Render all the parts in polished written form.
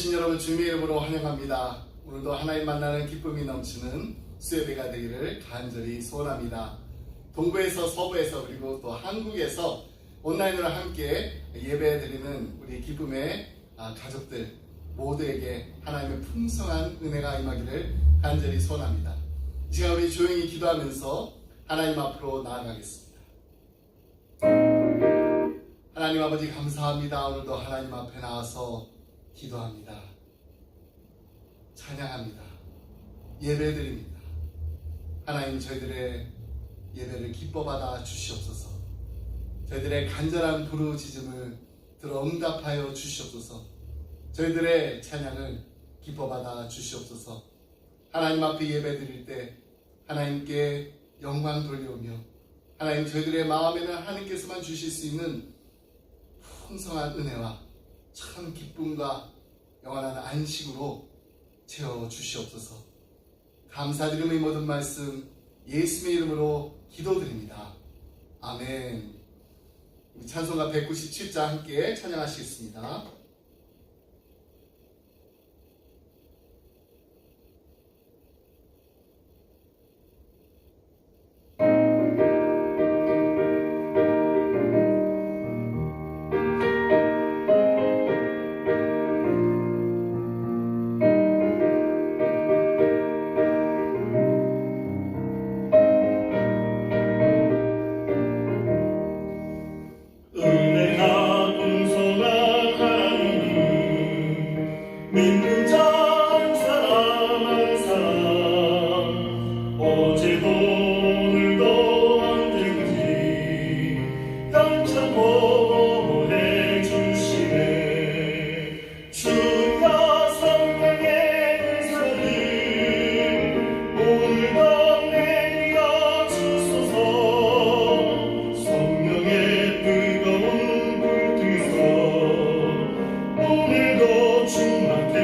계신 여러분 주님의 이름으로 환영합니다. 오늘도 하나님 만나는 기쁨이 넘치는 수요예배가 되기를 간절히 소원합니다. 동부에서 서부에서 그리고 또 한국에서 온라인으로 함께 예배드리는 우리 기쁨의 가족들 모두에게 하나님의 풍성한 은혜가 임하기를 간절히 소원합니다. 이 시간 우리 조용히 기도하면서 하나님 앞으로 나아가겠습니다. 하나님 아버지 감사합니다. 오늘도 하나님 앞에 나와서 기도합니다. 찬양합니다. 예배드립니다. 하나님 저희들의 예배를 기뻐받아 주시옵소서. 저희들의 간절한 부르짖음을 들어 응답하여 주시옵소서. 저희들의 찬양을 기뻐받아 주시옵소서. 하나님 앞에 예배드릴 때 하나님께 영광 돌려오며 하나님 저희들의 마음에는 하나님께서만 주실 수 있는 풍성한 은혜와 참 기쁨과 영원한 안식으로 채워주시옵소서. 감사드림의 모든 말씀 예수님의 이름으로 기도드립니다. 아멘. 우리 찬송가 197장 함께 찬양하시겠습니다. 믿는 자 한 사람 한 사람 어제도 오늘도 언제든지 당찬 보내주시네. 주여 성령의 은사를 오늘도 내려 주소서. 성령의 뜨거운 불 등에서 오늘도 충만케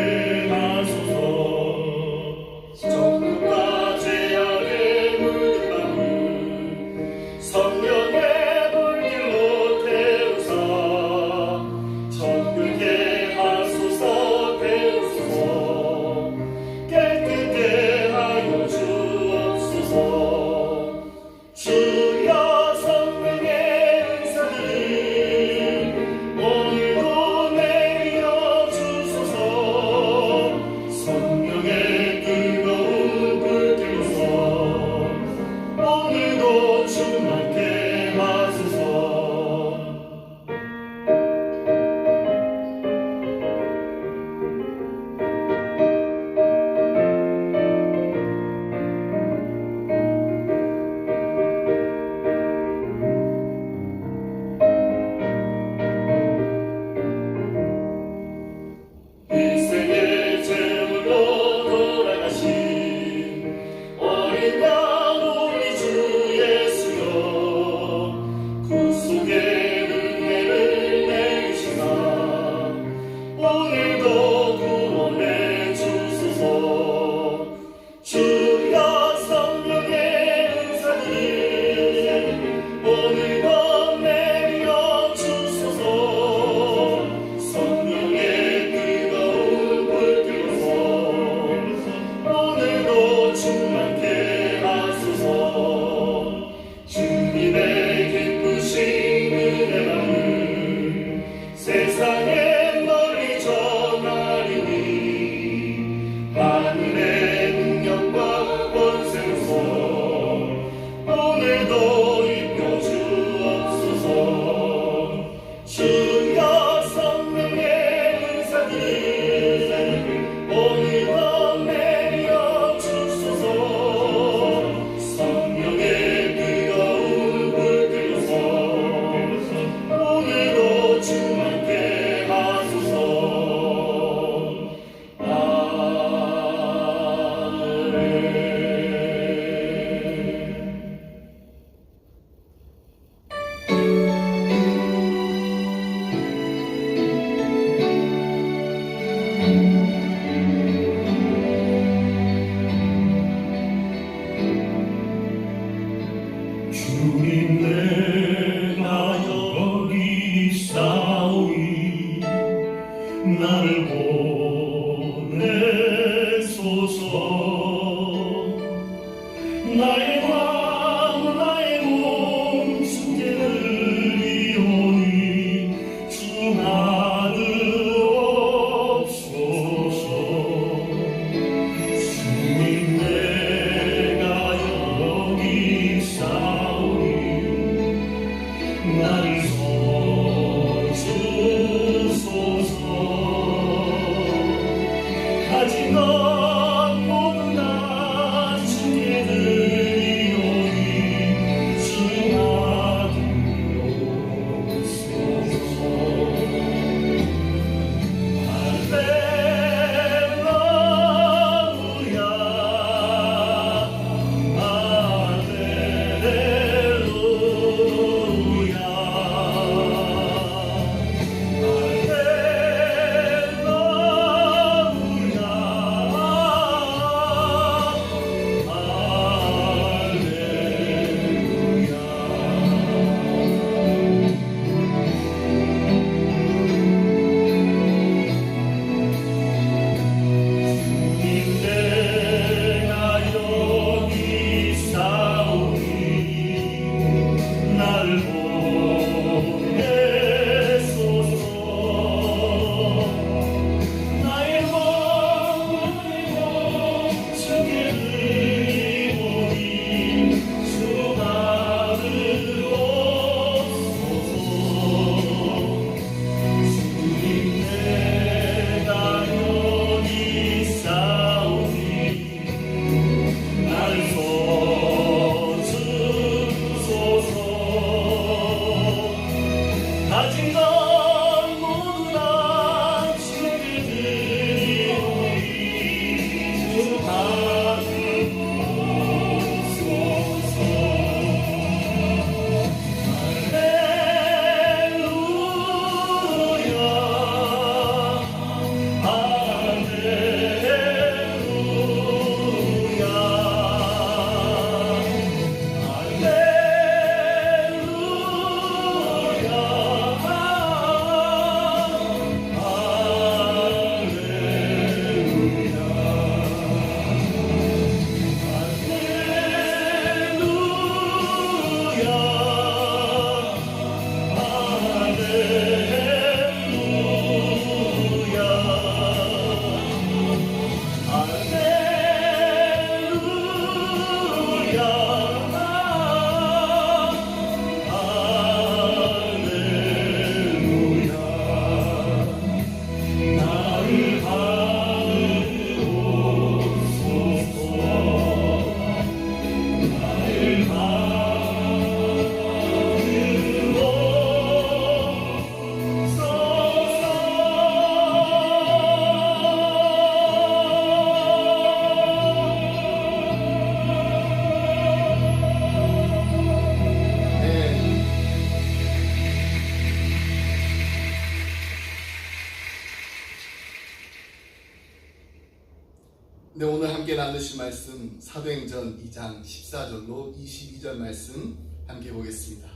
네, 오늘 함께 나누신 말씀 사도행전 2장 14절로 22절 말씀 함께 보겠습니다.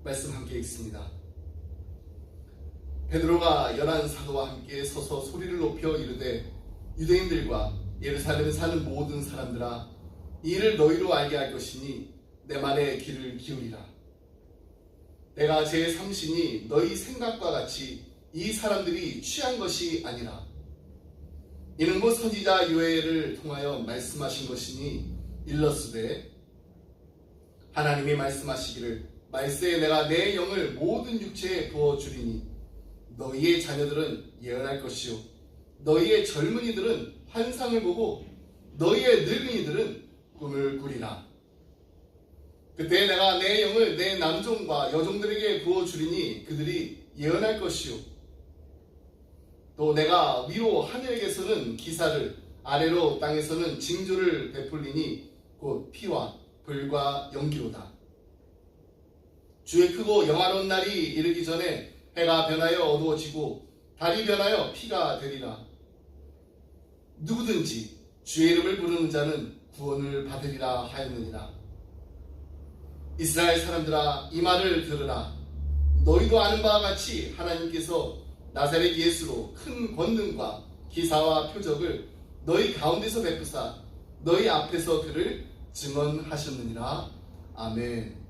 말씀 함께 읽습니다. 베드로가 11사도와 함께 서서 소리를 높여 이르되 유대인들과 예루살렘에 사는 모든 사람들아, 이 일을 너희로 알게 할 것이니 내 말에 귀를 기울이라. 내가 제 삼신이 너희 생각과 같이 이 사람들이 취한 것이 아니라 이는 곧 선지자 요엘을 통하여 말씀하신 것이니 일렀으되 하나님이 말씀하시기를 말세에 내가 내 영을 모든 육체에 부어주리니 너희의 자녀들은 예언할 것이요 너희의 젊은이들은 환상을 보고 너희의 늙은이들은 꿈을 꾸리라. 그때 내가 내 영을 내 남종과 여종들에게 부어주리니 그들이 예언할 것이요 또 내가 위로 하늘에게서는 기사를 아래로 땅에서는 징조를 베풀리니 곧 피와 불과 연기로다. 주의 크고 영화로운 날이 이르기 전에 해가 변하여 어두워지고 달이 변하여 피가 되리라. 누구든지 주의 이름을 부르는 자는 구원을 받으리라 하였느니라. 이스라엘 사람들아, 이 말을 들으라. 너희도 아는 바와 같이 하나님께서 나사렛 예수로 큰 권능과 기사와 표적을 너희 가운데서 베푸사 너희 앞에서 그를 증언하셨느니라. 아멘.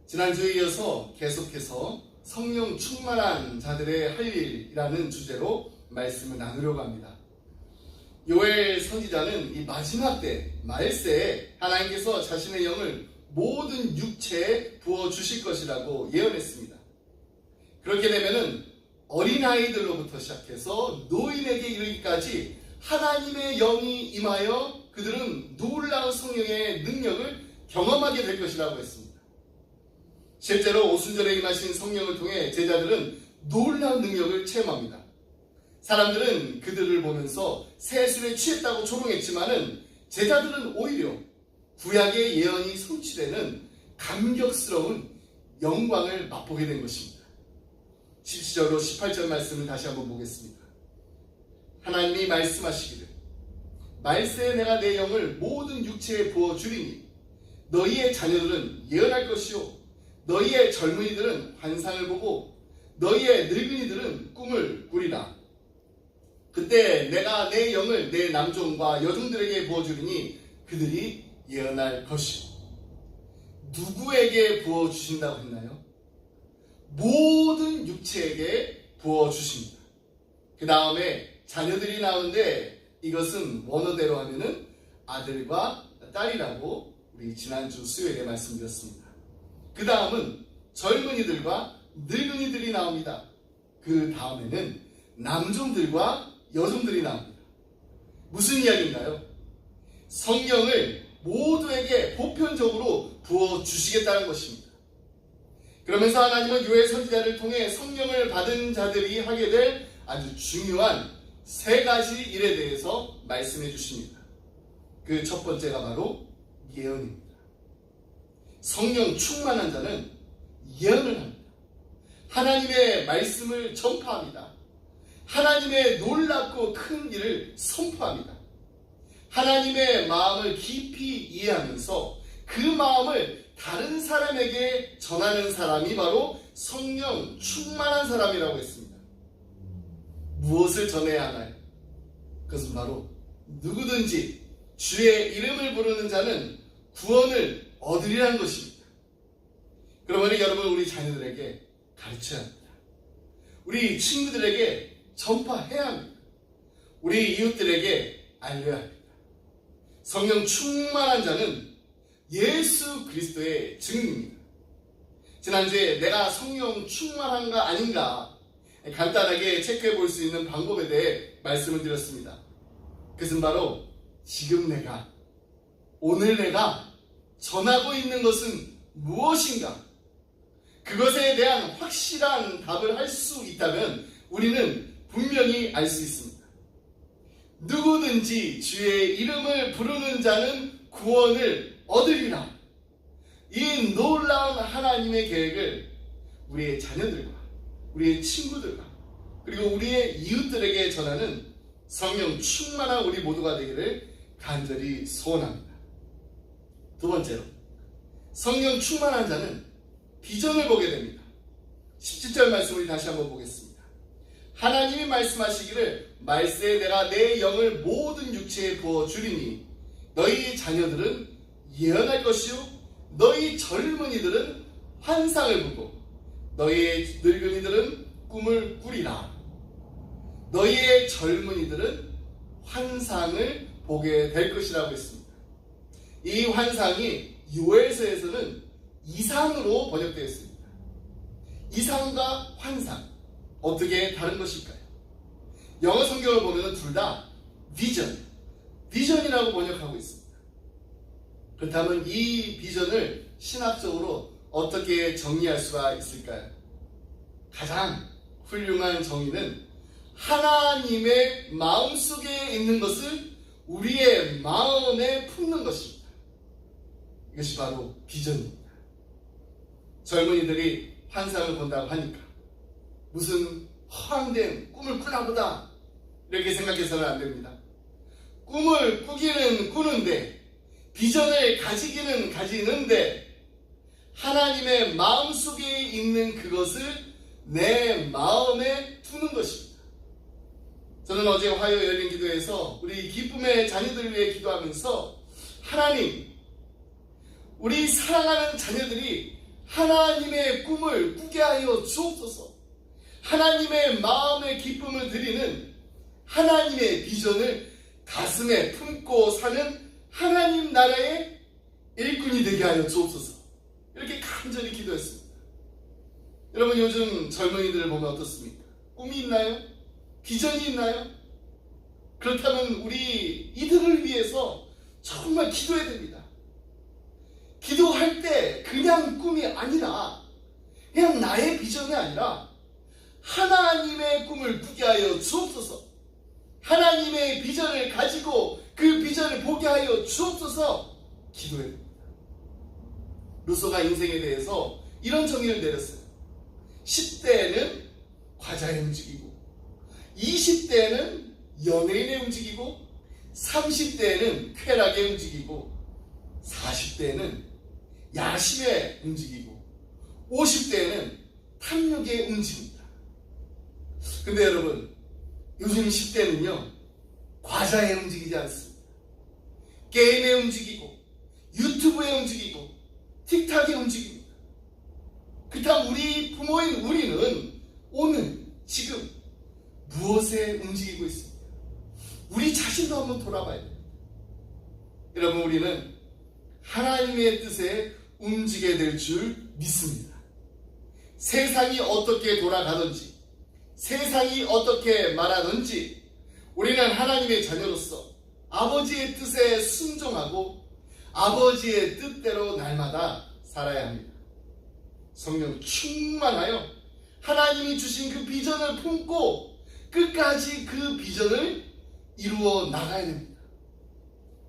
지난주에 이어서 계속해서 성령 충만한 자들의 할 일이라는 주제로 말씀을 나누려고 합니다. 요엘 선지자는 이 마지막 때 말세에 하나님께서 자신의 영을 모든 육체에 부어주실 것이라고 예언했습니다. 그렇게 되면은 어린아이들로부터 시작해서 노인에게 이르기까지 하나님의 영이 임하여 그들은 놀라운 성령의 능력을 경험하게 될 것이라고 했습니다. 실제로 오순절에 임하신 성령을 통해 제자들은 놀라운 능력을 체험합니다. 사람들은 그들을 보면서 세술에 취했다고 조롱했지만은 제자들은 오히려 구약의 예언이 성취되는 감격스러운 영광을 맛보게 된 것입니다. 17절로 18절 말씀을 다시 한번 보겠습니다. 하나님이 말씀하시기를 말세에 내가 내 영을 모든 육체에 부어주리니 너희의 자녀들은 예언할 것이요 너희의 젊은이들은 환상을 보고 너희의 늙은이들은 꿈을 꾸리라. 그때 내가 내 영을 내 남종과 여종들에게 부어주리니 그들이 예언할 것이요. 누구에게 부어주신다고 했나요? 모든 육체에게 부어주십니다. 그 다음에 자녀들이 나오는데 이것은 원어대로 하면은 아들과 딸이라고 우리 지난주 수요일에 말씀드렸습니다. 그 다음은 젊은이들과 늙은이들이 나옵니다. 그 다음에는 남종들과 여종들이 나옵니다. 무슨 이야기인가요? 성령을 모두에게 보편적으로 부어주시겠다는 것입니다. 그러면서 하나님은 요엘 선지자를 통해 성령을 받은 자들이 하게 될 아주 중요한 세 가지 일에 대해서 말씀해 주십니다. 그 첫 번째가 바로 예언입니다. 성령 충만한 자는 예언을 합니다. 하나님의 말씀을 전파합니다. 하나님의 놀랍고 큰 일을 선포합니다. 하나님의 마음을 깊이 이해하면서 그 마음을 다른 사람에게 전하는 사람이 바로 성령 충만한 사람이라고 했습니다. 무엇을 전해야 하나요? 그것은 바로 누구든지 주의 이름을 부르는 자는 구원을 얻으리라는 것입니다. 그러므로 여러분, 우리 자녀들에게 가르쳐야 합니다. 우리 친구들에게 전파해야 합니다. 우리 이웃들에게 알려야 합니다. 성령 충만한 자는 예수 그리스도의 증인입니다. 지난주에 내가 성령 충만한가 아닌가 간단하게 체크해 볼 수 있는 방법에 대해 말씀을 드렸습니다. 그것은 바로 지금 내가, 오늘 내가 전하고 있는 것은 무엇인가? 그것에 대한 확실한 답을 할 수 있다면 우리는 분명히 알 수 있습니다. 누구든지 주의 이름을 부르는 자는 구원을 얻으리라. 이 놀라운 하나님의 계획을 우리의 자녀들과 우리의 친구들과 그리고 우리의 이웃들에게 전하는 성령 충만한 우리 모두가 되기를 간절히 소원합니다. 두 번째로, 성령 충만한 자는 비전을 보게 됩니다. 17절 말씀을 다시 한번 보겠습니다. 하나님이 말씀하시기를 말세에 내가 내 영을 모든 육체에 부어주리니 너희 자녀들은 예언할 것이요 너희 젊은이들은 환상을 보고 너희 늙은이들은 꿈을 꾸리라. 너희의 젊은이들은 환상을 보게 될 것이라고 했습니다. 이 환상이 요엘서에서는 이상으로 번역되어 있습니다. 이상과 환상, 어떻게 다른 것일까요? 영어 성경을 보면 둘 다 비전이라고 번역하고 있습니다. 그렇다면 이 비전을 신학적으로 어떻게 정리할 수가 있을까요? 가장 훌륭한 정의는 하나님의 마음속에 있는 것을 우리의 마음에 품는 것입니다. 이것이 바로 비전입니다. 젊은이들이 환상을 본다고 하니까 무슨 허황된 꿈을 꾸나 보다 이렇게 생각해서는 안 됩니다. 꿈을 꾸기는 꾸는데 비전을 가지기는 가지는데 하나님의 마음속에 있는 그것을 내 마음에 두는 것입니다. 저는 어제 화요 열린 기도에서 우리 기쁨의 자녀들을 위해 기도하면서 하나님, 우리 사랑하는 자녀들이 하나님의 꿈을 꾸게 하여 주옵소서. 하나님의 마음의 기쁨을 드리는 하나님의 비전을 가슴에 품고 사는 하나님 나라의 일꾼이 되게 하여 주옵소서. 이렇게 간절히 기도했습니다. 여러분, 요즘 젊은이들을 보면 어떻습니까? 꿈이 있나요? 비전이 있나요? 그렇다면 우리 이들을 위해서 정말 기도해야 됩니다. 기도할 때 그냥 꿈이 아니라 그냥 나의 비전이 아니라 하나님의 꿈을 꾸게 하여 주옵소서. 하나님의 비전을 가지고 그 비전을 보게 하여 주옵소서. 기도해야 됩니다. 루소가 인생에 대해서 이런 정의를 내렸어요. 10대에는 과자에 움직이고 20대에는 연예인에 움직이고 30대에는 쾌락에 움직이고 40대에는 야심에 움직이고 50대에는 탐욕에 움직입니다. 근데 여러분, 요즘 10대는요 과자에 움직이지 않습니다. 게임에 움직이고 유튜브에 움직이고 틱탁에 움직입니다. 그렇다면 우리 부모인 우리는 오늘 지금 무엇에 움직이고 있습니까? 우리 자신도 한번 돌아봐야 됩니다. 여러분, 우리는 하나님의 뜻에 움직여야 될 줄 믿습니다. 세상이 어떻게 돌아가든지 세상이 어떻게 말하든지 우리는 하나님의 자녀로서 아버지의 뜻에 순종하고 아버지의 뜻대로 날마다 살아야 합니다. 성령 충만하여 하나님이 주신 그 비전을 품고 끝까지 그 비전을 이루어 나가야 됩니다.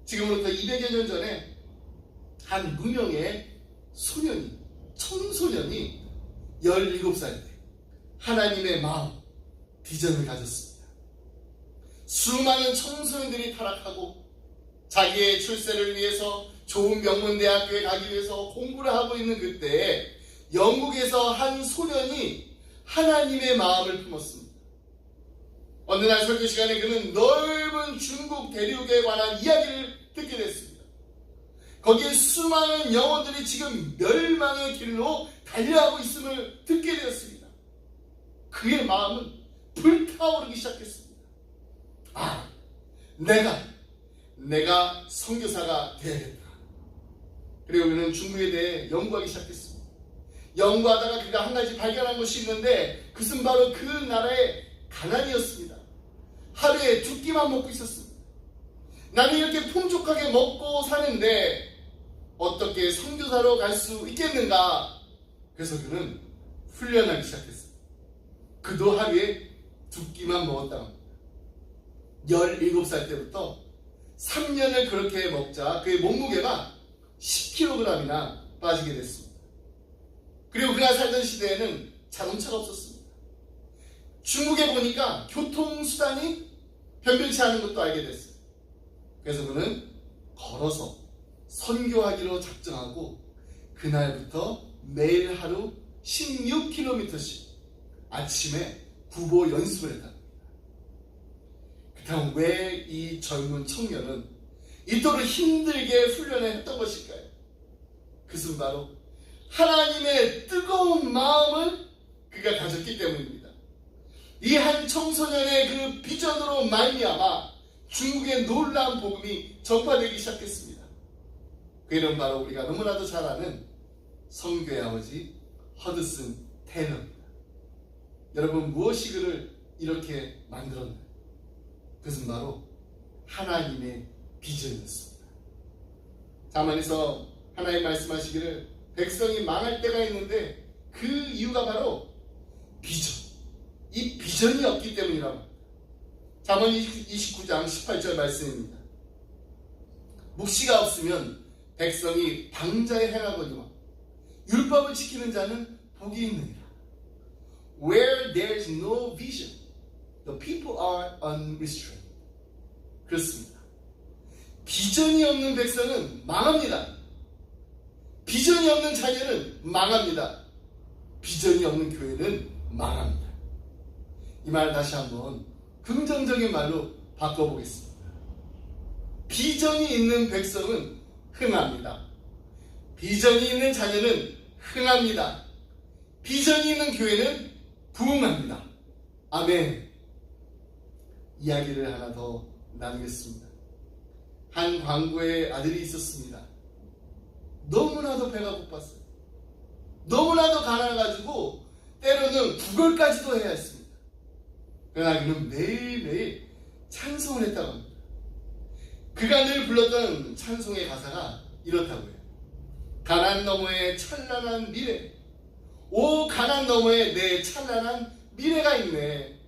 지금으로부터 200여 년 전에 한 무명의 소년이, 청소년이 17살 때 하나님의 마음, 비전을 가졌습니다. 수많은 청소년들이 타락하고 자기의 출세를 위해서 좋은 명문대학교에 가기 위해서 공부를 하고 있는 그때에 영국에서 한 소년이 하나님의 마음을 품었습니다. 어느 날 설교 시간에 그는 넓은 중국 대륙에 관한 이야기를 듣게 됐습니다. 거기에 수많은 영혼들이 지금 멸망의 길로 달려가고 있음을 듣게 되었습니다. 그의 마음은 불타오르기 시작했습니다. 아, 내가 선교사가 되어야겠다. 그리고 그는 중국에 대해 연구하기 시작했습니다. 연구하다가 그가 한 가지 발견한 것이 있는데 그것은 바로 그 나라의 가난이었습니다. 하루에 2끼만 먹고 있었습니다. 나는 이렇게 풍족하게 먹고 사는데 어떻게 선교사로 갈 수 있겠는가? 그래서 그는 훈련하기 시작했습니다. 그도 하루에 2끼만 먹었다고 합니다. 17살 때부터 3년을 그렇게 먹자 그의 몸무게가 10kg이나 빠지게 됐습니다. 그리고 그가 살던 시대에는 자동차가 없었습니다. 중국에 보니까 교통수단이 편변치 않은 것도 알게 됐어요. 그래서 그는 걸어서 선교하기로 작정하고 그날부터 매일 하루 16km씩 아침에 구보 연습을 했다. 그렇다면 왜 이 젊은 청년은 이토록 힘들게 훈련을 했던 것일까요? 그것은 바로 하나님의 뜨거운 마음을 그가 가졌기 때문입니다. 이 한 청소년의 그 비전으로 말미암아 중국의 놀라운 복음이 전파되기 시작했습니다. 그 이름 바로 우리가 너무나도 잘 아는 선교의 아버지 허드슨 테일러입니다. 여러분, 무엇이 그를 이렇게 만들었나요? 그것은 바로 하나님의 비전이었습니다. 자만에서 하나님 말씀하시기를 백성이 망할 때가 있는데 그 이유가 바로 비전, 이 비전이 없기 때문이라고 합니다. 잠언 29장 18절 말씀입니다. 묵시가 없으면 백성이 방자에 행하거니와 율법을 지키는 자는 복이 있느니라. Where there is no vision, the people are unrestrained. 그렇습니다. 비전이 없는 백성은 망합니다. 비전이 없는 자녀는 망합니다. 비전이 없는 교회는 망합니다. 이 말 다시 한번 긍정적인 말로 바꿔보겠습니다. 비전이 있는 백성은 흥합니다. 비전이 있는 자녀는 흥합니다. 비전이 있는 교회는 부흥합니다. 아멘. 이야기를 하나 더 나누겠습니다. 한 광부의 아들이 있었습니다. 너무나도 배가 고팠어요. 너무나도 가난해가지고 때로는 구걸까지도 해야 했습니다. 그러나 그는 매일매일 찬송을 했다고 합니다. 그가 늘 불렀던 찬송의 가사가 이렇다고 해요. 가난 너머에 찬란한 미래, 오 가난 너머에 내 찬란한 미래가 있네.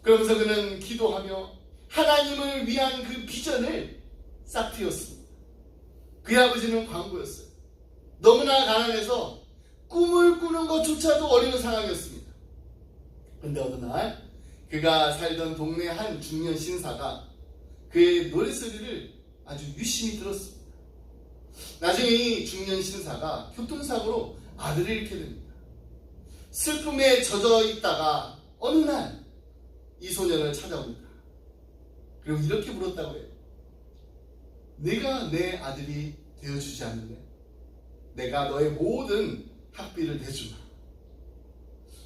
그러면서 그는 기도하며 하나님을 위한 그 비전을 싹 틔웠습니다. 그의 아버지는 광부였어요. 너무나 가난해서 꿈을 꾸는 것조차도 어려운 상황이었습니다. 그런데 어느 날 그가 살던 동네 한 중년 신사가 그의 노랫소리를 아주 유심히 들었습니다. 나중에 이 중년 신사가 교통사고로 아들을 잃게 됩니다. 슬픔에 젖어 있다가 어느 날 이 소년을 찾아옵니다. 그리고 이렇게 물었다고 해요. 네가 내 아들이 되어주지 않을래? 내가 너의 모든 학비를 대주마.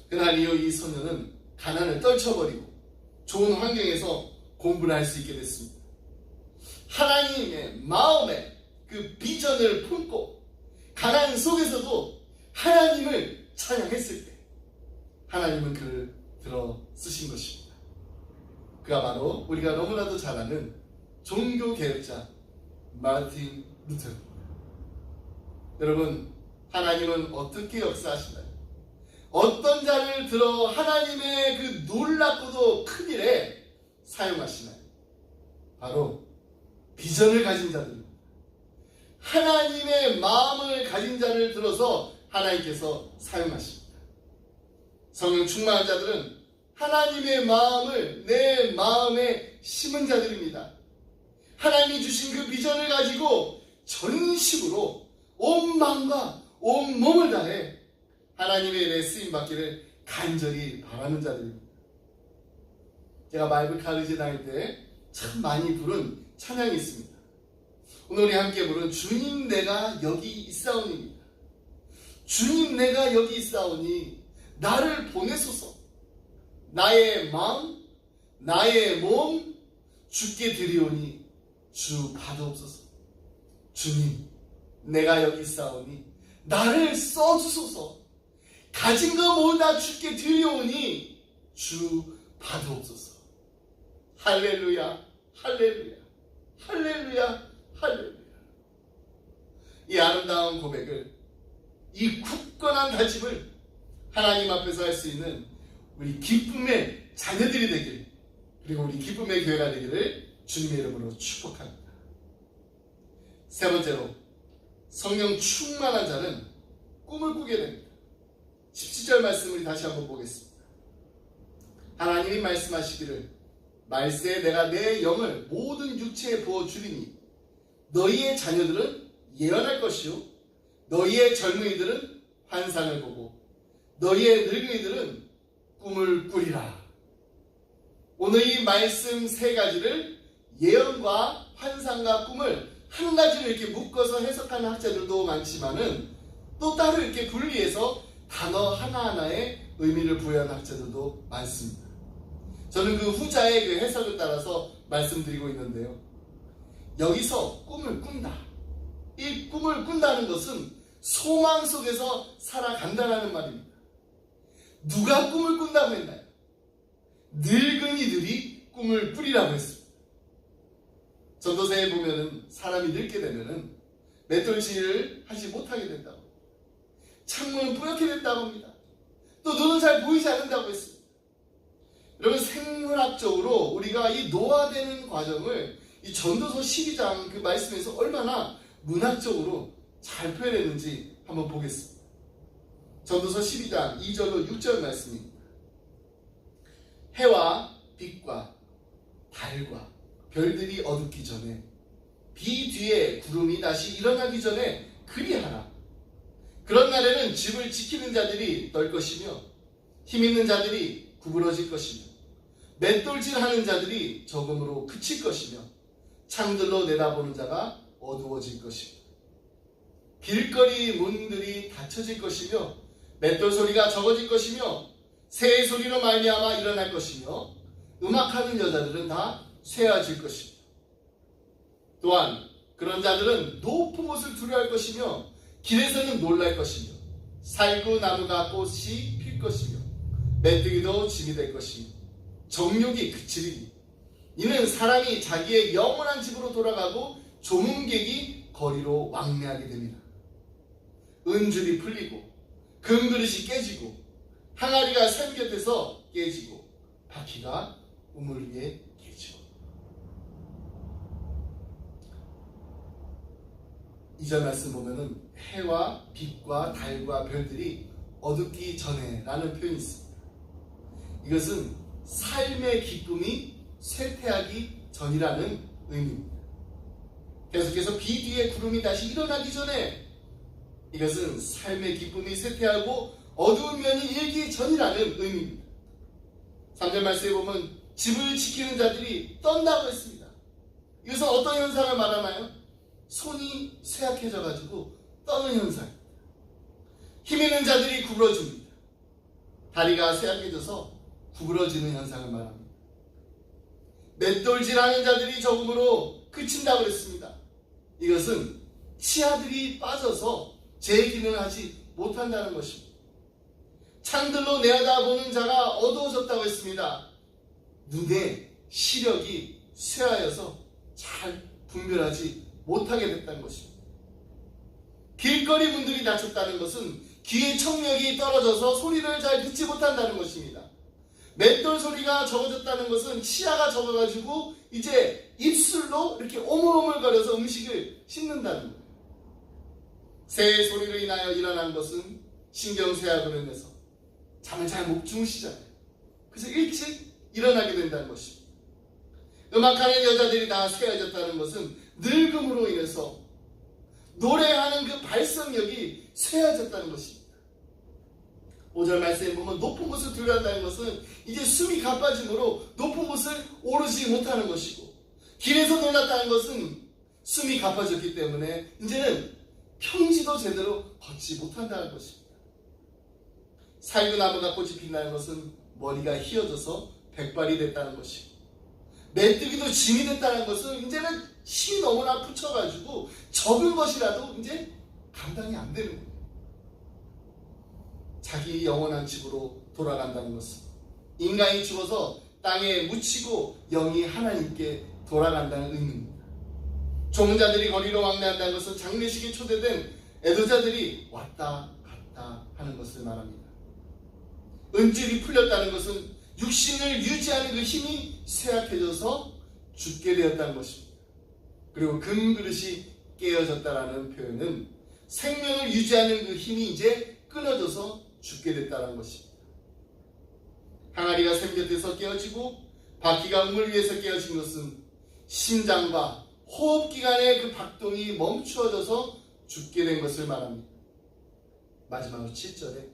그날 이후 이 소년은 가난을 떨쳐버리고 좋은 환경에서 공부를 할 수 있게 됐습니다. 하나님의 마음에 그 비전을 품고 가난 속에서도 하나님을 찬양했을 때 하나님은 그를 들어 쓰신 것입니다. 그가 바로 우리가 너무나도 잘 아는 종교개혁자 마르틴 루터입니다. 여러분, 하나님은 어떻게 역사하시나요? 어떤 자를 들어 하나님의 그 놀랍고도 큰 일에 사용하시나요? 바로 비전을 가진 자들입니다. 하나님의 마음을 가진 자를 들어서 하나님께서 사용하십니다. 성령 충만한 자들은 하나님의 마음을 내 마음에 심은 자들입니다. 하나님이 주신 그 비전을 가지고 전식으로 온 마음과 온 몸을 다해 하나님의 일에 쓰임받기를 간절히 바라는 자들입니다. 제가 바이블 카레지 다닐 때 참 많이 부른 찬양이 있습니다. 오늘 우리 함께 부른 주님 내가 여기 있사오니입니다. 주님 내가 여기 있사오니 나를 보내소서. 나의 마음, 나의 몸 주께 드리오니 주 받아옵소서. 주님 내가 여기 있사오니 나를 써주소서. 가진 거 모두 다 주께 드리오니 주 받아옵소서. 할렐루야, 할렐루야, 할렐루야, 할렐루야. 이 아름다운 고백을, 이 굳건한 다짐을 하나님 앞에서 할 수 있는 우리 기쁨의 자녀들이 되길, 그리고 우리 기쁨의 교회가 되기를 주님의 이름으로 축복합니다. 세 번째로, 성령 충만한 자는 꿈을 꾸게 됩니다. 17절 말씀을 다시 한번 보겠습니다. 하나님이 말씀하시기를 말세에 내가 내 영을 모든 육체에 부어주리니 너희의 자녀들은 예언할 것이요 너희의 젊은이들은 환상을 보고 너희의 늙은이들은 꿈을 꾸리라. 오늘 이 말씀 세 가지를 예언과 환상과 꿈을 한 가지로 이렇게 묶어서 해석하는 학자들도 많지만은 또 따로 이렇게 분리해서 단어 하나하나에 의미를 부여하는 학자들도 많습니다. 저는 그 후자의 그 해석을 따라서 말씀드리고 있는데요. 여기서 꿈을 꾼다. 이 꿈을 꾼다는 것은 소망 속에서 살아간다는 말입니다. 누가 꿈을 꾼다고 했나요? 늙은이들이 꿈을 꾸리라고 했습니다. 전도서에 보면은 사람이 늙게 되면은 맷돌질을 하지 못하게 된다고, 창문은 뿌옇게 된다고 합니다. 또 눈은 잘 보이지 않는다고 했습니다. 여러분, 생물학적으로 우리가 이 노화되는 과정을 이 전도서 12장 그 말씀에서 얼마나 문학적으로 잘 표현했는지 한번 보겠습니다. 전도서 12장 2절로 6절 말씀입니다. 해와 빛과 달과 별들이 어둡기 전에 비 뒤에 구름이 다시 일어나기 전에 그리하라. 그런 날에는 집을 지키는 자들이 떨 것이며 힘 있는 자들이 구부러질 것이며 맷돌질하는 자들이 적음으로 그칠 것이며 창들로 내다보는 자가 어두워질 것이며 길거리 문들이 닫혀질 것이며 맷돌 소리가 적어질 것이며 새 소리로 말미암아 일어날 것이며 음악하는 여자들은 다 쇠해질 것이며 또한 그런 자들은 높은 곳을 두려워할 것이며 길에서는 놀랄 것이며 살구 나무가 꽃이 필 것이며 메뚜기도 짐이 될 것이며 정욕이 그치리니 이는 사람이 자기의 영원한 집으로 돌아가고 조문객이 거리로 왕래하게 됩니다. 은줄이 풀리고 금그릇이 깨지고 항아리가 샘 곁에서 깨지고 바퀴가 우물 위에 깨지고. 2절 말씀 보면은 해와 빛과 달과 별들이 어둡기 전에 라는 표현이 있습니다. 이것은 삶의 기쁨이 쇠퇴하기 전이라는 의미입니다. 계속해서 비 뒤에 구름이 다시 일어나기 전에, 이것은 삶의 기쁨이 쇠퇴하고 어두운 면이 일기 전이라는 의미입니다. 3절 말씀에 보면 집을 지키는 자들이 떤다고 했습니다. 이것은 어떤 현상을 말하나요? 손이 쇠약해져 가지고 떠는 현상. 힘 있는 자들이 구부러집니다. 다리가 쇠약해져서 구부러지는 현상을 말합니다. 맷돌질하는 자들이 적음으로 그친다고 그랬습니다. 이것은 치아들이 빠져서 재기능을 하지 못한다는 것입니다. 창들로 내다보는 자가 어두워졌다고 했습니다. 눈의 시력이 쇠하여서 잘 분별하지 못하게 됐다는 것입니다. 길거리 문들이 닫혔다는 것은 귀의 청력이 떨어져서 소리를 잘 듣지 못한다는 것입니다. 맷돌 소리가 적어졌다는 것은 치아가 적어가지고 이제 입술로 이렇게 오물오물거려서 음식을 씹는다는 거예요. 새의 소리로 인하여 일어난 것은 신경쇠약으로 인해서 잠을 잘 못 주무시잖아요. 그래서 일찍 일어나게 된다는 것입니다. 음악하는 여자들이 다 쇠해졌다는 것은 늙음으로 인해서 노래하는 그 발성력이 쇠해졌다는 것입니다. 5절 말씀에 보면 높은 곳을 두려워한다는 것은 이제 숨이 가빠짐으로 높은 곳을 오르지 못하는 것이고, 길에서 놀랐다는 것은 숨이 가빠졌기 때문에 이제는 평지도 제대로 걷지 못한다는 것입니다. 살구나무가 꽃이 핀다는 것은 머리가 휘어져서 백발이 됐다는 것이고, 메뚜기도 짐이 됐다는 것은 이제는 힘이 너무나 붙여가지고 적은 것이라도 이제 감당이 안 되는 거예요. 자기 영원한 집으로 돌아간다는 것은 인간이 죽어서 땅에 묻히고 영이 하나님께 돌아간다는 의미입니다. 종자들이 거리로 왕래한다는 것은 장례식에 초대된 애도자들이 왔다 갔다 하는 것을 말합니다. 은줄이 풀렸다는 것은 육신을 유지하는 그 힘이 쇠약해져서 죽게 되었다는 것입니다. 그리고 금그릇이 깨어졌다라는 표현은 생명을 유지하는 그 힘이 이제 끊어져서 죽게 됐다는 것입니다. 항아리가 샘 곁에서 깨어지고 바퀴가 물 위에서 깨어진 것은 심장과 호흡기관의 그 박동이 멈추어져서 죽게 된 것을 말합니다. 마지막으로 7절에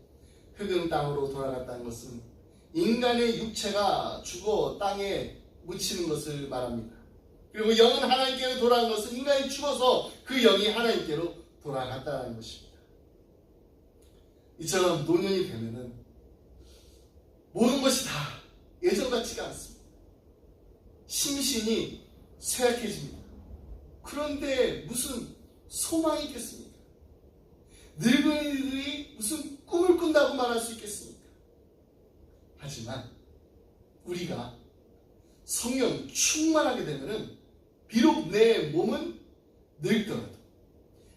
흙은 땅으로 돌아갔다는 것은 인간의 육체가 죽어 땅에 묻히는 것을 말합니다. 그리고 영은 하나님께로 돌아간 것은 인간이 죽어서 그 영이 하나님께로 돌아갔다는 것입니다. 이처럼 노년이 되면은 모든 것이 다 예전 같지가 않습니다. 심신이 쇠약해집니다. 그런데 무슨 소망이 있겠습니까? 늙은이들이 무슨 꿈을 꾼다고 말할 수 있겠습니까? 하지만 우리가 성령 충만하게 되면은 비록 내 몸은 늙더라도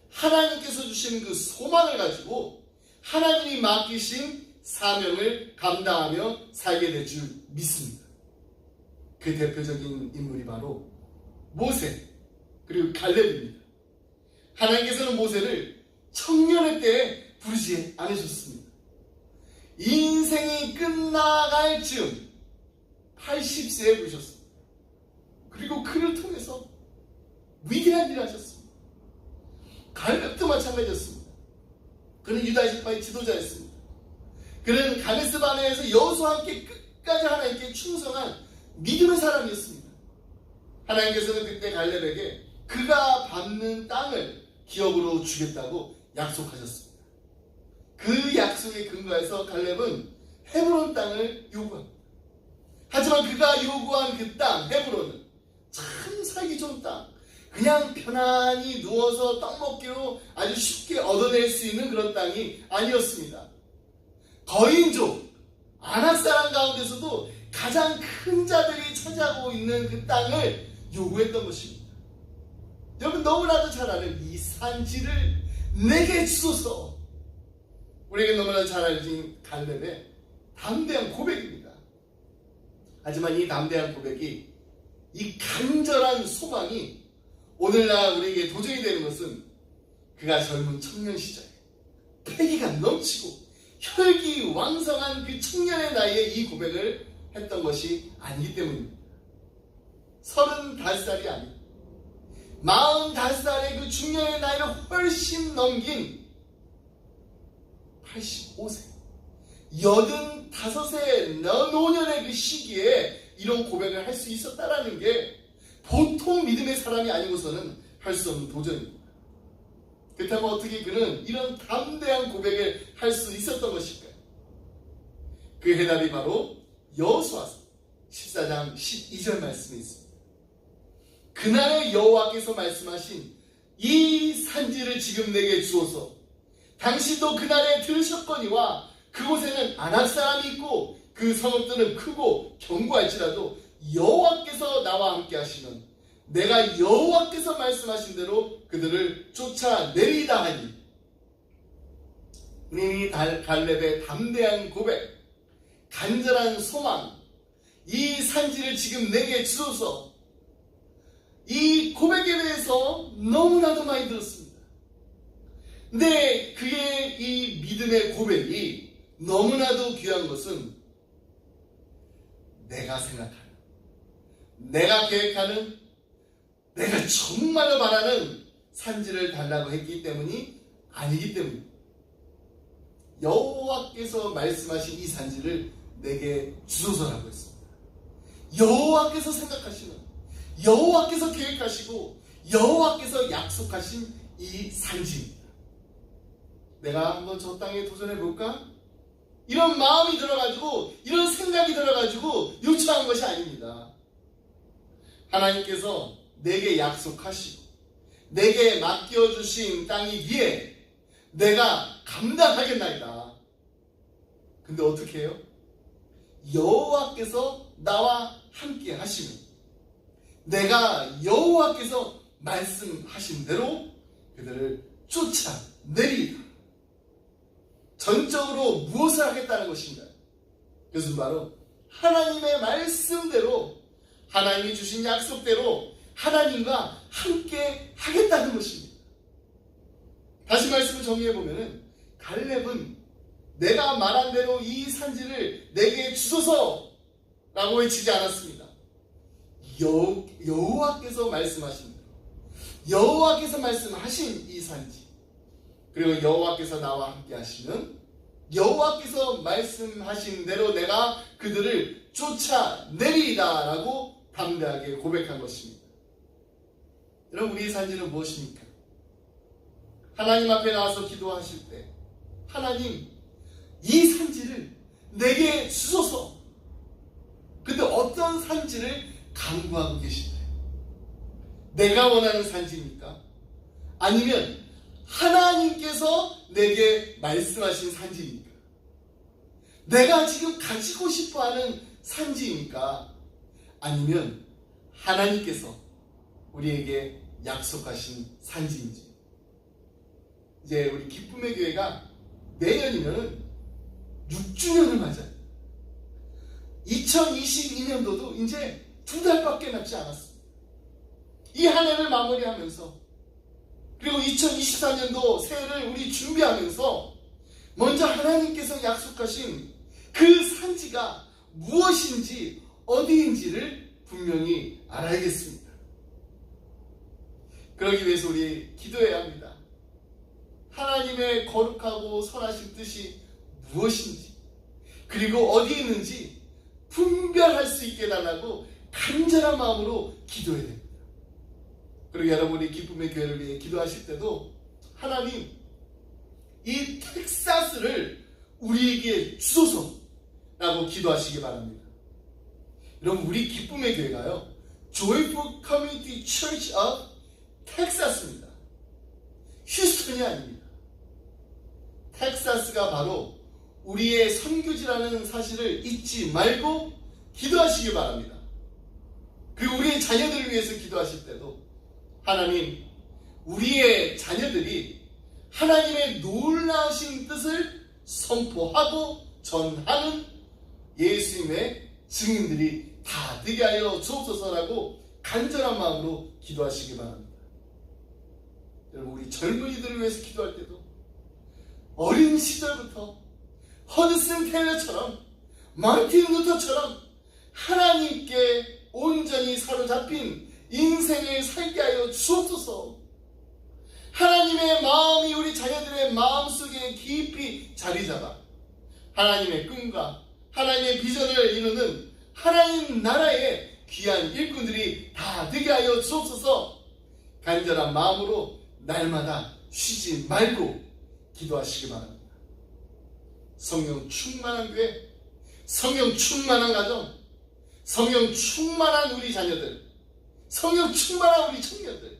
하나님께서 주시는 그 소망을 가지고 하나님이 맡기신 사명을 감당하며 살게 될 줄 믿습니다. 그 대표적인 인물이 바로 모세 그리고 갈렙입니다. 하나님께서는 모세를 청년의 때에 부르지 않으셨습니다. 인생이 끝나갈 즈음 80세에 부르셨습니다. 그리고 그를 통해서 위대한 일을 하셨습니다. 갈렙도 마찬가지였습니다. 그는 유다 지파의 지도자였습니다. 그는 가데스 바네아에서 여호수아와 함께 끝까지 하나님께 충성한 믿음의 사람이었습니다. 하나님께서는 그때 갈렙에게 그가 밟는 땅을 기업으로 주겠다고 약속하셨습니다. 그 약속에 근거해서 갈렙은 헤브론 땅을 요구합니다. 하지만 그가 요구한 그 땅, 헤브론은 참 살기 좋은 땅, 그냥 편안히 누워서 떡 먹기로 아주 쉽게 얻어낼 수 있는 그런 땅이 아니었습니다. 거인족, 아낙 사람 가운데서도 가장 큰 자들이 차지하고 있는 그 땅을 요구했던 것입니다. 여러분 너무나도 잘 아는 이 산지를 내게 주소서. 우리에게 너무나도 잘 알진 갈렙의 담대한 고백입니다. 하지만 이 담대한 고백이, 이 간절한 소망이 오늘날 우리에게 도전이 되는 것은 그가 젊은 청년 시절에 패기가 넘치고 혈기왕성한 그 청년의 나이에 이 고백을 했던 것이 아니기 때문입니다. 35살이 아니고 45살의 그 중년의 나이를 훨씬 넘긴 85세 85세 노년의 그 시기에 이런 고백을 할 수 있었다라는 게 보통 믿음의 사람이 아니고서는 할 수 없는 도전입니다. 그렇다면 어떻게 그는 이런 담대한 고백을 할 수 있었던 것일까요? 그 해답이 바로 여호수아서 14장 12절 말씀에 있습니다. 그날의 여호와께서 말씀하신 이 산지를 지금 내게 주소서. 당신도 그날에 들으셨거니와 그곳에는 아낙 사람이 있고 그 성읍들은 크고 견고할지라도 여호와께서 나와 함께 하시면 내가 여호와께서 말씀하신 대로 그들을 쫓아내리다 하니. 이 갈렙의 담대한 고백, 간절한 소망, 이 산지를 지금 내게 주소서. 이 고백에 대해서 너무나도 많이 들었습니다. 근데 그의 이 믿음의 고백이 너무나도 귀한 것은 내가 생각하는, 내가 계획하는, 내가 정말로 바라는 산지를 달라고 했기 때문이 아니기 때문입니다. 여호와께서 말씀하신 이 산지를 내게 주소서라고 했습니다. 여호와께서 생각하시는, 여호와께서 계획하시고 여호와께서 약속하신 이 산지입니다. 내가 한번 저 땅에 도전해 볼까? 이런 마음이 들어가지고, 이런 생각이 들어가지고 요청한 것이 아닙니다. 하나님께서 내게 약속하시고 내게 맡겨주신 땅이기에 내가 감당하겠나이다. 근데 어떻게 해요? 여호와께서 나와 함께 하시면, 내가 여호와께서 말씀하신 대로 그들을 쫓아내리리다. 전적으로 무엇을 하겠다는 것인가요? 그것은 바로 하나님의 말씀대로, 하나님이 주신 약속대로 하나님과 함께 하겠다는 것입니다. 다시 말씀을 정리해보면 갈렙은 내가 말한 대로 이 산지를 내게 주소서 라고 외치지 않았습니다. 여호와께서 말씀하신 여호와께서 말씀하신 이 산지, 그리고 여호와께서 나와 함께 하시는 여호와께서 말씀하신 대로 내가 그들을 쫓아내리이다 라고 담대하게 고백한 것입니다. 여러분, 우리의 산지는 무엇입니까? 하나님 앞에 나와서 기도하실 때 하나님, 이 산지를 내게 주소서. 근데 어떤 산지를 간구하고 계신가요? 내가 원하는 산지입니까? 아니면 하나님께서 내게 말씀하신 산지입니까? 내가 지금 가지고 싶어하는 산지입니까? 아니면 하나님께서 우리에게 약속하신 산지인지. 이제 우리 기쁨의 교회가 내년이면 6주년을 맞아요. 2022년도도 이제 2달밖에 남지 않았습니다. 이 한 해를 마무리하면서, 그리고 2024년도 새해를 우리 준비하면서 먼저 하나님께서 약속하신 그 산지가 무엇인지 어디인지를 분명히 알아야겠습니다. 그러기 위해서 우리 기도해야 합니다. 하나님의 거룩하고 선하신 뜻이 무엇인지, 그리고 어디에 있는지 분별할 수 있게 해달라고 간절한 마음으로 기도해야 됩니다. 그리고 여러분이 기쁨의 교회를 위해 기도하실 때도 하나님, 이 텍사스를 우리에게 주소서라고 기도하시기 바랍니다. 여러분, 우리 기쁨의 교회가요, Joyful Community Church of Texas입니다. 휴스턴이 아닙니다. 텍사스가 바로 우리의 선교지라는 사실을 잊지 말고 기도하시기 바랍니다. 그리고 우리의 자녀들을 위해서 기도하실 때도 하나님, 우리의 자녀들이 하나님의 놀라우신 뜻을 선포하고 전하는 예수님의 증인들이 다 되게 하여 주옵소서라고 간절한 마음으로 기도하시기 바랍니다. 여러분, 우리 젊은이들을 위해서 기도할 때도 어린 시절부터 허드슨 테일러처럼, 마틴 루터처럼 하나님께 온전히 사로잡힌 인생을 살게 하여 주옵소서. 하나님의 마음이 우리 자녀들의 마음속에 깊이 자리 잡아 하나님의 꿈과 하나님의 비전을 이루는 하나님 나라의 귀한 일꾼들이 다 되게 하여 주옵소서. 간절한 마음으로 날마다 쉬지 말고 기도하시기 바랍니다. 성령 충만한 교회, 성령 충만한 가정, 성령 충만한 우리 자녀들, 성령 충만한 우리 청년들,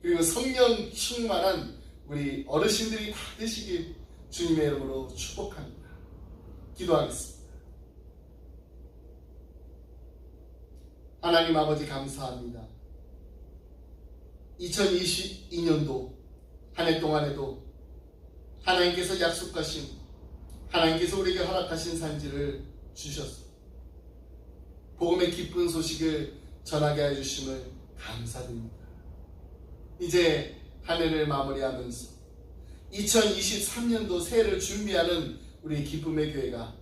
그리고 성령 충만한 우리 어르신들이 다 되시길 주님의 이름으로 축복합니다. 기도하겠습니다. 하나님 아버지, 감사합니다. 2022년도 한 해 동안에도 하나님께서 약속하신, 하나님께서 우리에게 허락하신 산지를 주셨소. 복음의 기쁜 소식을 전하게 해주심을 감사드립니다. 이제 한 해를 마무리하면서 2023년도 새해를 준비하는 우리 기쁨의 교회가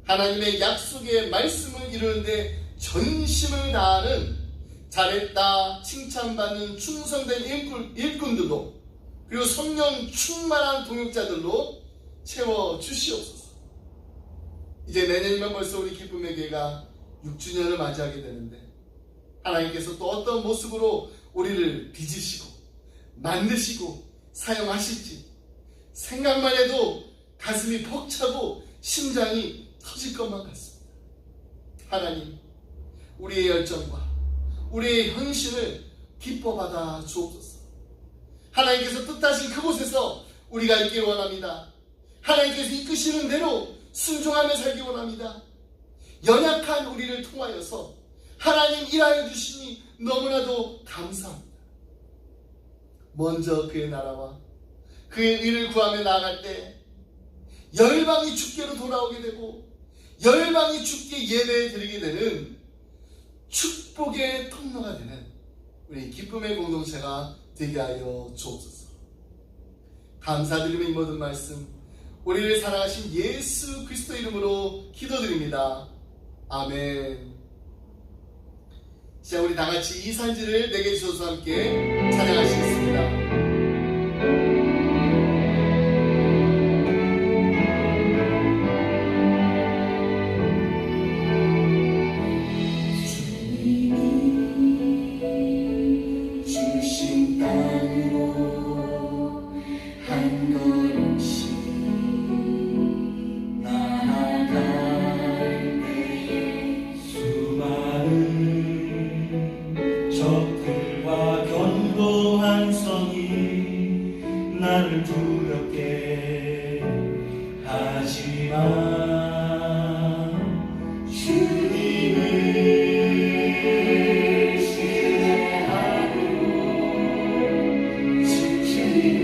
하나님의 약속의 말씀을 이루는데 전심을 다하는 잘했다 칭찬받는 충성된 일꾼들로, 그리고 성령 충만한 동역자들로 채워주시옵소서. 이제 내년이면 벌써 우리 기쁨의 교회가 6주년을 맞이하게 되는데 하나님께서 또 어떤 모습으로 우리를 빚으시고 만드시고 사용하실지 생각만 해도 가슴이 벅차고 심장이 터질 것만 같습니다. 하나님, 우리의 열정과 우리의 헌신을 기뻐받아 주옵소서. 하나님께서 뜻하신 그곳에서 우리가 있길 원합니다. 하나님께서 이끄시는 대로 순종하며 살기 원합니다. 연약한 우리를 통하여서 하나님 일하여 주시니 너무나도 감사합니다. 먼저 그의 나라와 그의 의를 구하며 나아갈 때 열방이 주께로 돌아오게 되고 열방이 주께 예배 드리게 되는 축복의 통로가 되는 우리 기쁨의 공동체가 되게 하여 주옵소서. 감사드리며 이 모든 말씀 우리를 사랑하신 예수 그리스도 이름으로 기도드립니다. 아멘. 자, 우리 다 같이 이 산지를 내게 주셔서 함께 찬양하시겠습니다. 주신 땅으로 한 걸음씩 나아갈 때에 수많은 적들과 견고한 성이 나를 두렵게 하지만 주님을 신뢰하고 지키는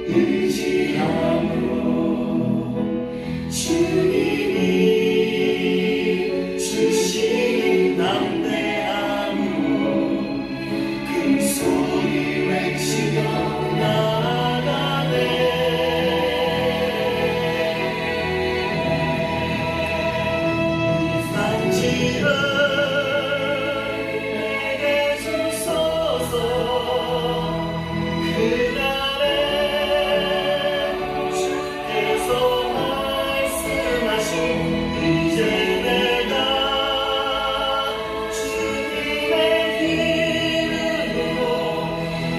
의지함으로 주님이 주시는 담대함으로 큰 소리 외치며 나아가네. 이 산지를 내게 주소서. 그날에 주께서 말씀하신 이제 내가 주님의 이름으로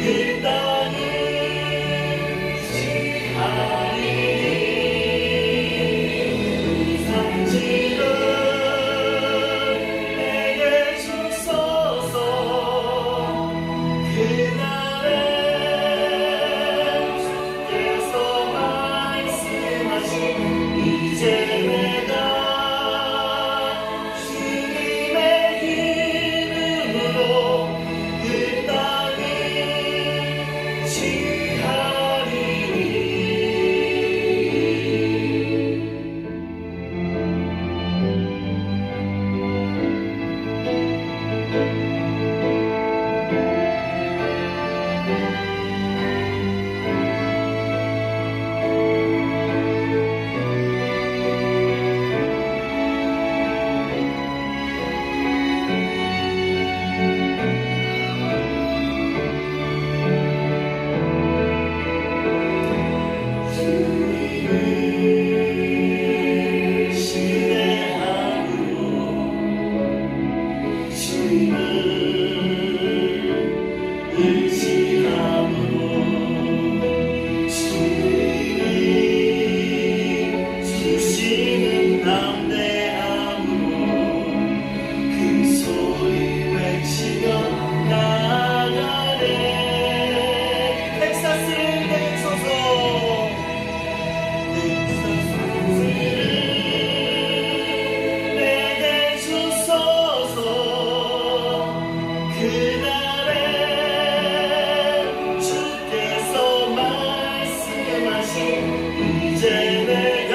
이 땅을 지하리니. 이 산지를 내게 주소서. 그날에 주께서 말씀하신 이제 내가 주님의 이름으로 그 땅을 지하리니. 주님을 신뢰함으로 주님을 의지함으로 주님이 주시는 담대함으로 큰 소리 외치며 나아가네. 텍사스를 내게 주소서. 내게 주소서. 그날에 주께서 말씀하신 이제 내가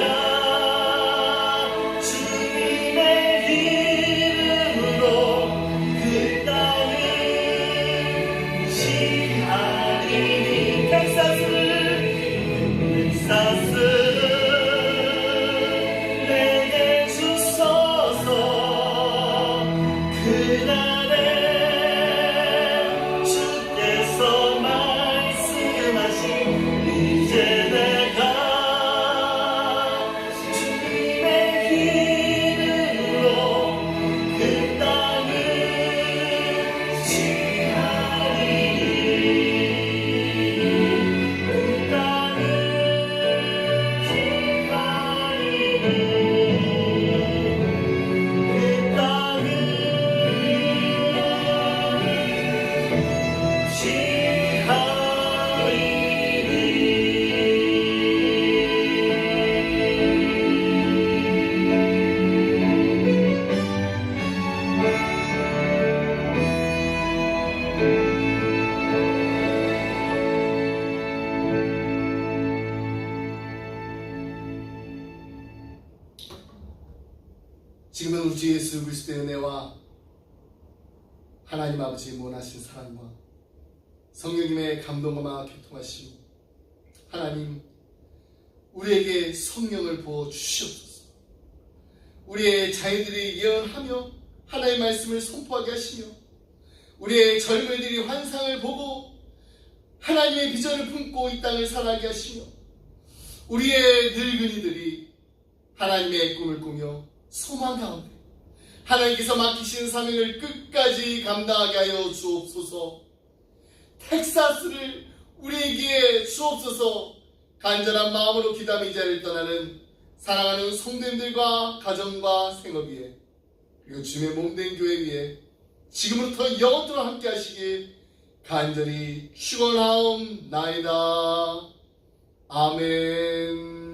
주님의 이름으로 그 땅을 지하리니. 텍사스를 내게 주소서. 그날에 주께서 말씀하신 이제 내가 주님의 이름으로 그 땅을 지하리니. 그 땅을 지금은 우리 주 예수 그리스도의 은혜와 하나님 아버지의 무한하신 사랑과 성령님의 감동과 교통하심, 하나님 우리에게 성령을 부어 주시옵소서. 우리의 자녀들이 예언하며 하나님의 말씀을 선포하게 하시며 우리의 젊은이들이 환상을 보고 하나님의 비전을 품고 이 땅을 살아가게 하시며 우리의 늙은이들이 하나님의 꿈을 꾸며 소망 가운데 하나님께서 맡기신 사명을 끝까지 감당하게 하여 주옵소서. 텍사스를 우리에게 주옵소서. 간절한 마음으로 기도하며 이 자리를 떠나는 사랑하는 성도님들과 가정과 생업 위에 그리고 주님의 몸된 교회 위에 지금부터 영원토록 함께 하시길 간절히 축원하옵나이다. 아멘.